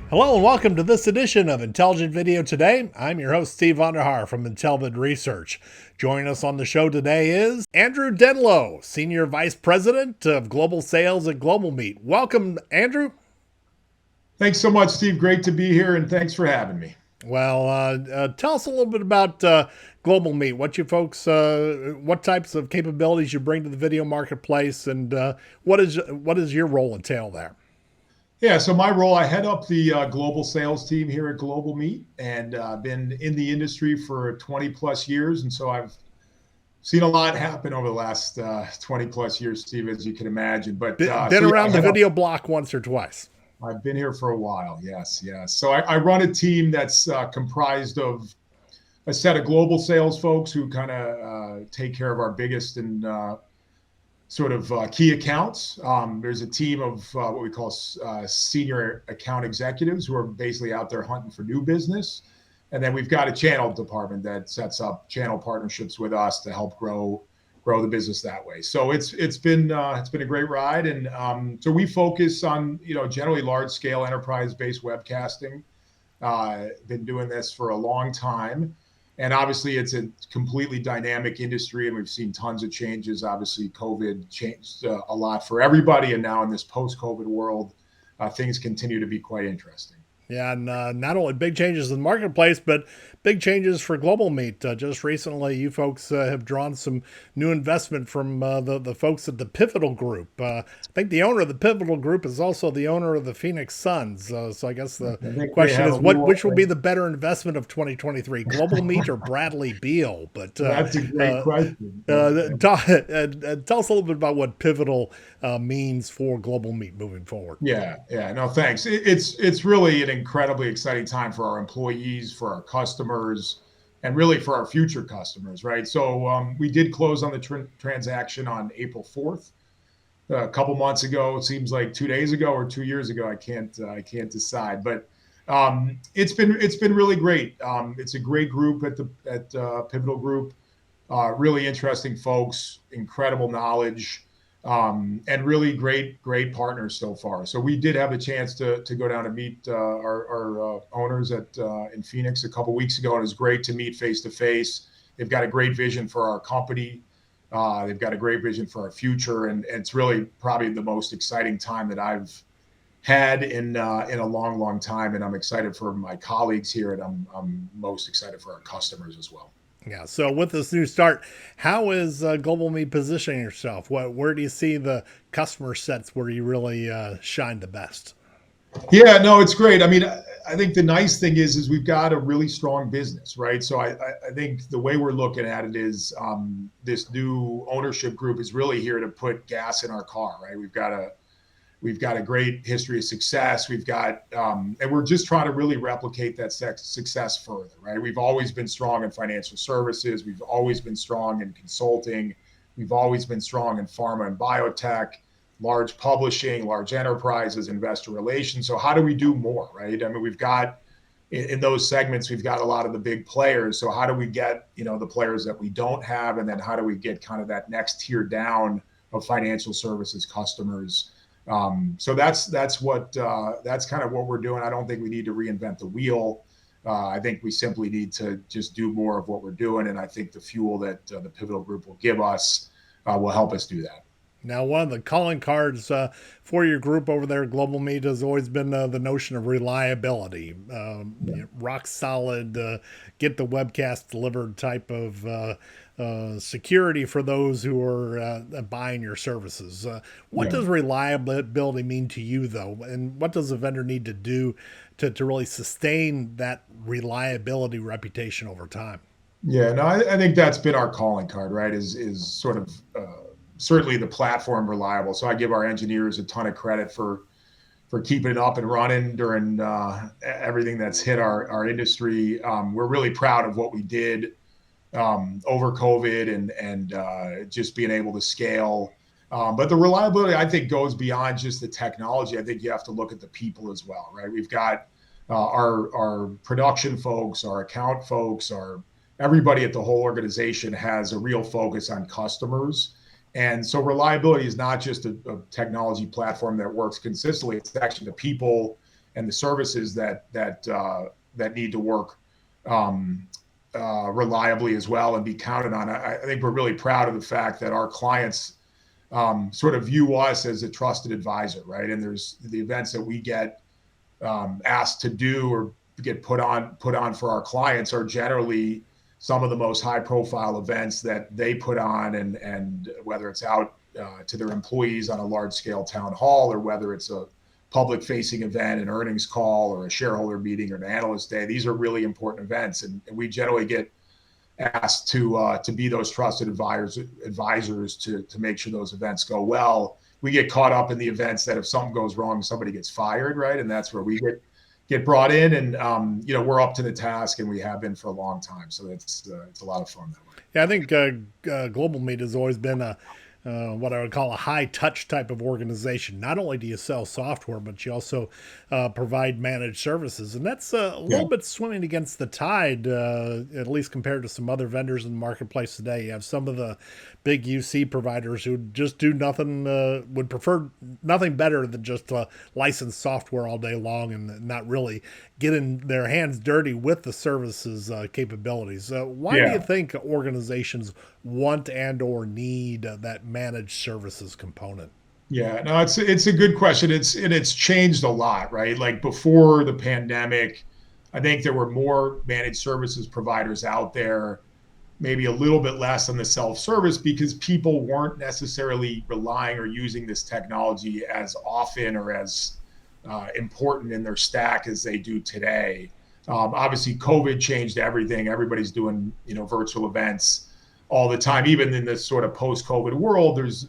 Hello and welcome to this edition of Intelligent Video Today. I'm your host, Steve Vonderhaar from IntelliVid Research. Joining us on the show today is Andrew Denlow, Senior Vice President of Global Sales at GlobalMeet. Welcome, Andrew. Thanks so much, Steve. Great to be here, and thanks for having me. Tell us a little bit about GlobalMeet. What types of capabilities you bring to the video marketplace, and what is your role entail there? Yeah, so my role, I head up the global sales team here at GlobalMeet, and been in the industry for 20 plus years. And so I've seen a lot happen over the last 20 plus years, Steve, as you can imagine. But Been yeah, I around the head up, video block once or twice. I've been here for a while. Yes, yes. So I run a team that's comprised of a set of global sales folks who kind of take care of our biggest and sort of key accounts. There's a team of what we call senior account executives who are basically out there hunting for new business. And then we've got a channel department that sets up channel partnerships with us to help grow the business that way. So it's been a great ride, and so we focus on generally large scale enterprise based webcasting. Been doing this for a long time. And obviously, it's a completely dynamic industry, and we've seen tons of changes. Obviously, COVID changed a lot for everybody, and now in this post-COVID world, things continue to be quite interesting. Yeah, and not only big changes in the marketplace, but big changes for GlobalMeet. Just recently, you folks have drawn some new investment from the folks at the Pivotal Group. I think the owner of the Pivotal Group is also the owner of the Phoenix Suns. So I guess the I think they question have is, a little. which will be the better investment of 2023, GlobalMeet or Bradley Beal? But That's a great uh, question. tell us a little bit about what Pivotal means for GlobalMeet moving forward. Yeah, yeah, no, thanks. It's really an incredibly exciting time for our employees, for our customers, and really for our future customers, right? So we did close on the transaction on April 4th. A couple months ago. It seems like 2 days ago or 2 years ago. I can't decide, but it's been really great. It's a great group at Pivotal Group. Really interesting folks, incredible knowledge, and really great partners so far. So we did have a chance to go down and meet our owners at in Phoenix a couple weeks ago, and it was great to meet face to face. They've got a great vision for our company. They've got a great vision for our future, and it's really probably the most exciting time that I've had in a long time. And I'm excited for my colleagues here, and I'm most excited for our customers as well. Yeah. So with this new start, how is GlobalMeet positioning yourself? Where do you see the customer sets where you really shine the best? Yeah, no, it's great. I mean, I think the nice thing is we've got a really strong business, right? So I think the way we're looking at it is this new ownership group is really here to put gas in our car, right? We've got a great history of success. And we're just trying to really replicate that success further, right? We've always been strong in financial services. We've always been strong in consulting. We've always been strong in pharma and biotech, large publishing, large enterprises, investor relations. So how do we do more, right? I mean, we've got in those segments, we've got a lot of the big players. So how do we get, the players that we don't have? And then how do we get kind of that next tier down of financial services customers? So that's kind of what we're doing. I don't think we need to reinvent the wheel. I think we simply need to just do more of what we're doing. And I think the fuel that the Pivotal Group will give us will help us do that. Now, one of the calling cards for your group over there at GlobalMeet has always been the notion of reliability, rock solid, get the webcast delivered type of security for those who are buying your services. What Yeah. does reliability mean to you, though? And what does a vendor need to do to really sustain that reliability reputation over time? Yeah, no, I think that's been our calling card, right? Is sort of certainly the platform reliable. So I give our engineers a ton of credit for keeping it up and running during everything that's hit our industry. We're really proud of what we did over COVID and just being able to scale. But the reliability, I think, goes beyond just the technology. I think you have to look at the people as well, right? We've got our production folks, our account folks, our everybody at the whole organization has a real focus on customers. And so reliability is not just a technology platform that works consistently. It's actually the people and the services that need to work reliably as well and be counted on. I think we're really proud of the fact that our clients sort of view us as a trusted advisor, right? And there's the events that we get asked to do or get put on for our clients are generally some of the most high profile events that they put on, and whether it's out to their employees on a large scale town hall, or whether it's a public facing event, an earnings call, or a shareholder meeting, or an analyst day. These are really important events, and we generally get asked to be those trusted advisors to make sure those events go well. We get caught up in the events that if something goes wrong, somebody gets fired, right? And that's where we get brought in, and we're up to the task, and we have been for a long time. So it's a lot of fun that way. Yeah, I think GlobalMeet has always been what I would call a high touch type of organization. Not only do you sell software, but you also provide managed services. And that's a little bit swimming against the tide, at least compared to some other vendors in the marketplace today. You have some of the big UC providers who just do nothing, would prefer nothing better than just license software all day long and not really getting their hands dirty with the services capabilities. Why do you think organizations want and or need that managed services component? Yeah, no, it's a good question. It's changed a lot, right? Like before the pandemic, I think there were more managed services providers out there, maybe a little bit less on the self-service, because people weren't necessarily relying or using this technology as often or as important in their stack as they do today. Obviously, COVID changed everything. Everybody's doing virtual events all the time. Even in this sort of post-COVID world, there's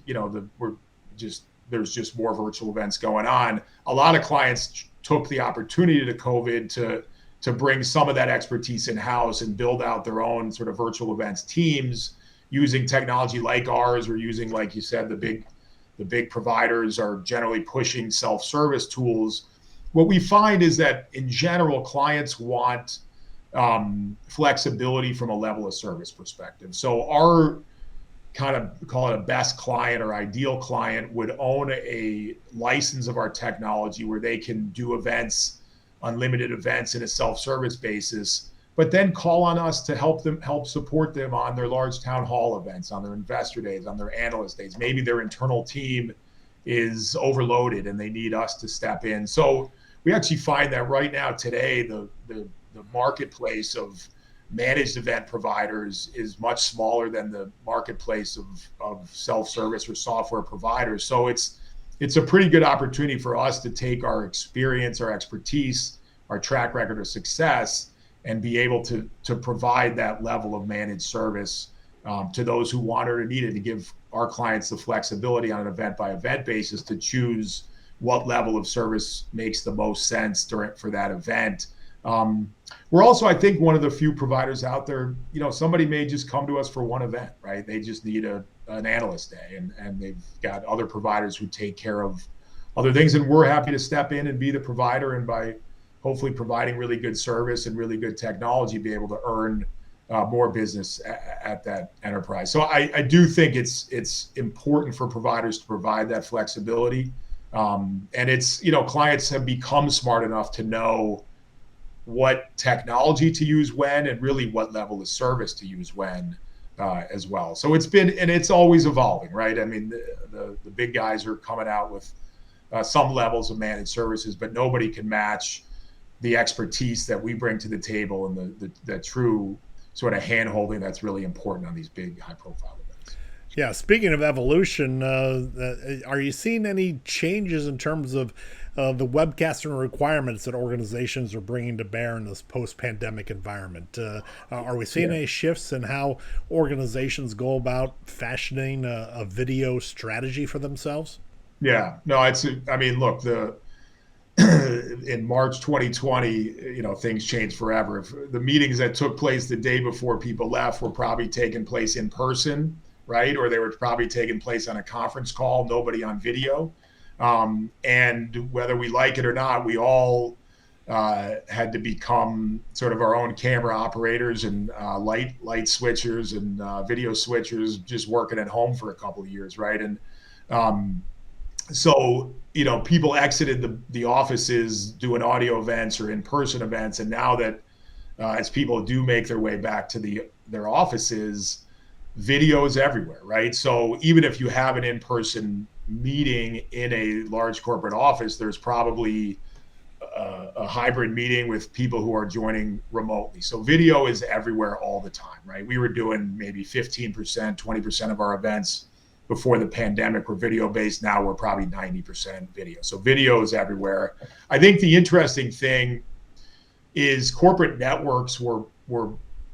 just more virtual events going on. A lot of clients took the opportunity to COVID to bring some of that expertise in-house and build out their own sort of virtual events teams using technology like ours, or using, like you said, the big providers are generally pushing self-service tools. What we find is that in general, clients want flexibility from a level of service perspective. So our kind of, call it a best client or ideal client, would own a license of our technology where they can do events, unlimited events in a self-service basis, but then call on us to help support them on their large town hall events, on their investor days, on their analyst days. Maybe their internal team is overloaded and they need us to step in. So we actually find that right now today, the marketplace of managed event providers is much smaller than the marketplace of self-service or software providers. So it's a pretty good opportunity for us to take our experience, our expertise, our track record of success, and be able to provide that level of managed service to those who want it or need it, to give our clients the flexibility on an event by event basis to choose what level of service makes the most sense for that event. We're also, I think, one of the few providers out there, somebody may just come to us for one event, right? They just need an analyst day, and they've got other providers who take care of other things. And we're happy to step in and be the provider, and by hopefully providing really good service and really good technology, be able to earn more business at that enterprise. So I do think it's important for providers to provide that flexibility. And it's, clients have become smart enough to know what technology to use when, and really what level of service to use when as well. So it's always evolving, right? I mean, the big guys are coming out with some levels of managed services, but nobody can match the expertise that we bring to the table, and the true sort of hand-holding that's really important on these big high-profile events. Yeah, speaking of evolution, are you seeing any changes in terms of the webcasting requirements that organizations are bringing to bear in this post-pandemic environment? Are we seeing any shifts in how organizations go about fashioning a video strategy for themselves? Yeah, no, look, in March 2020, things changed forever. If the meetings that took place the day before people left were probably taking place in person, right? Or they were probably taking place on a conference call, nobody on video. And whether we like it or not, we all had to become sort of our own camera operators and light switchers and video switchers, just working at home for a couple of years, right? And So, people exited the offices doing audio events or in-person events, and now that as people do make their way back to their offices, video is everywhere, right? So even if you have an in-person meeting in a large corporate office, there's probably a hybrid meeting with people who are joining remotely. So video is everywhere all the time, right? We were doing maybe 15%, 20% of our events before the pandemic were video based. Now we're probably 90% video. So video is everywhere. I think the interesting thing is corporate networks were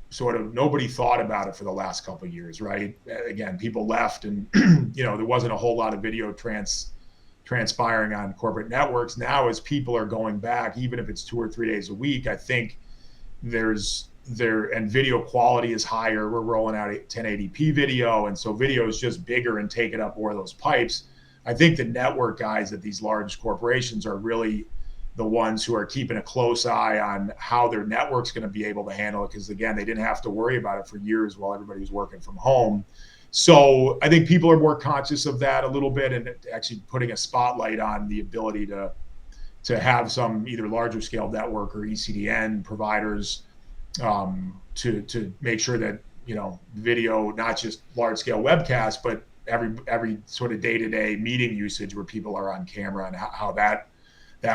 sort of, nobody thought about it for the last couple of years, right? Again, people left, and there wasn't a whole lot of video transpiring on corporate networks. Now, as people are going back, even if it's 2 or 3 days a week, I think and video quality is higher. We're rolling out 1080p video, and so video is just bigger and taking up more of those pipes. I think the network guys at these large corporations are really the ones who are keeping a close eye on how their network's going to be able to handle it, because again, they didn't have to worry about it for years while everybody was working from home. So I think people are more conscious of that a little bit, and actually putting a spotlight on the ability to have some either larger scale network or ECDN providers to make sure that video, not just large scale webcasts, but every sort of day-to-day meeting usage where people are on camera, and how that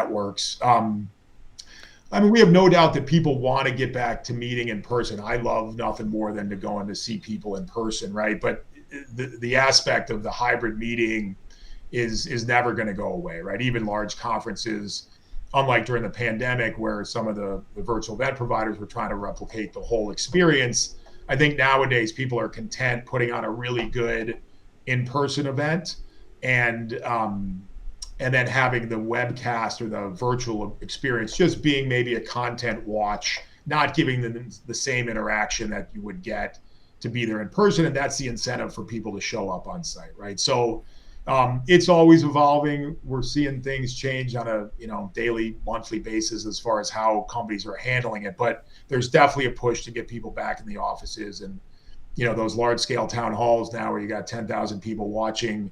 works. We have no doubt that people want to get back to meeting in person. I love nothing more than to go and to see people in person, right? But the aspect of the hybrid meeting is never going to go away, right? Even large conferences, unlike during the pandemic where some of the virtual event providers were trying to replicate the whole experience, I think nowadays people are content putting on a really good in-person event, and then having the webcast or the virtual experience just being maybe a content watch, not giving them the same interaction that you would get to be there in person. And that's the incentive for people to show up on site, right? So it's always evolving. We're seeing things change on a daily, monthly basis as far as how companies are handling it. But there's definitely a push to get people back in the offices, and those large scale town halls now where you got 10,000 people watching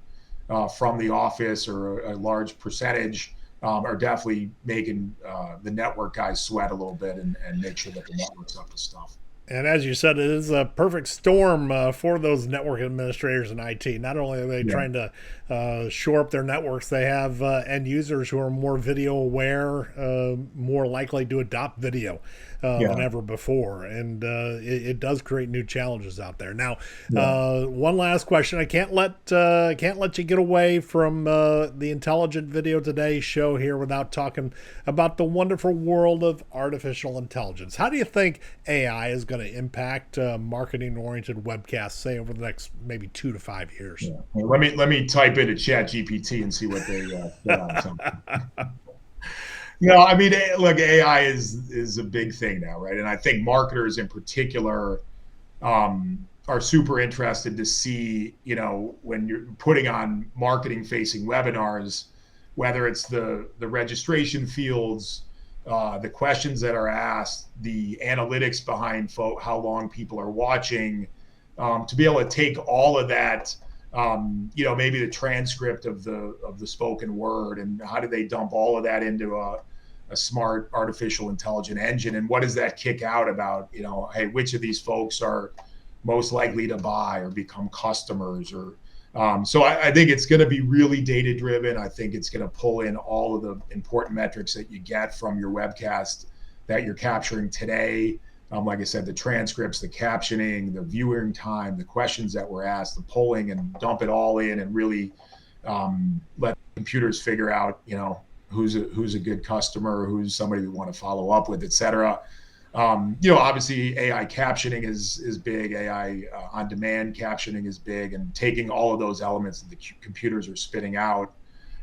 from the office, or a large percentage, are definitely making the network guys sweat a little bit, and make sure that the network's up to stuff. And as you said, it is a perfect storm for those network administrators in IT. Not only are they trying to shore up their networks, they have end users who are more video aware, more likely to adopt video than ever before. And it does create new challenges out there. Now, one last question. I can't let you get away from the Intelligent Video Today show here without talking about the wonderful world of artificial intelligence. How do you think AI is going to impact marketing-oriented webcasts, say over the next maybe 2 to 5 years? Yeah. Well, let me type into ChatGPT and see what they look, AI is a big thing now, right? And I think marketers in particular are super interested to see, when you're putting on marketing-facing webinars, whether it's the registration fields, the questions that are asked, the analytics behind how long people are watching, to be able to take all of that, maybe the transcript of the spoken word, and how do they dump all of that into a smart artificial intelligent engine, and what does that kick out about, hey, which of these folks are most likely to buy or become customers, or so I think it's going to be really data driven. I think it's going to pull in all of the important metrics that you get from your webcast that you're capturing today. Like I said, the transcripts, the captioning, the viewing time, the questions that were asked, the polling, and dump it all in, and really let computers figure out, who's a good customer, who's somebody we want to follow up with, et cetera. Obviously AI captioning is big. AI on-demand captioning is big, and taking all of those elements that the computers are spitting out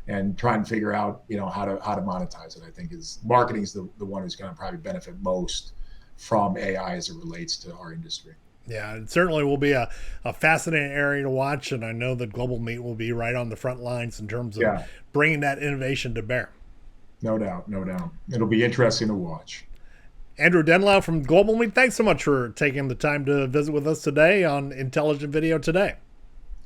and trying to figure out, how to monetize it. I think marketing is the one who's going to probably benefit most from AI as it relates to our industry. Yeah, it certainly will be a fascinating area to watch, and I know that GlobalMeet will be right on the front lines in terms of bringing that innovation to bear. No doubt. It'll be interesting to watch. Andrew Denlow from GlobalMeet, thanks so much for taking the time to visit with us today on Intelligent Video Today.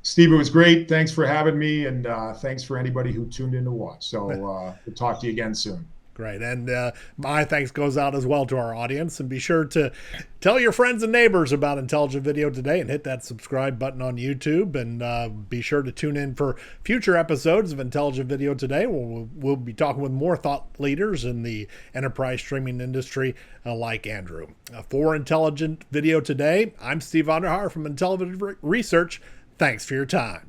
Steve, it was great. Thanks for having me, and thanks for anybody who tuned in to watch. So we'll talk to you again soon. Great. And my thanks goes out as well to our audience. And be sure to tell your friends and neighbors about Intelligent Video Today and hit that subscribe button on YouTube. And be sure to tune in for future episodes of Intelligent Video Today. We'll be talking with more thought leaders in the enterprise streaming industry like Andrew. For Intelligent Video Today, I'm Steve Onderhar from Intelligent Research. Thanks for your time.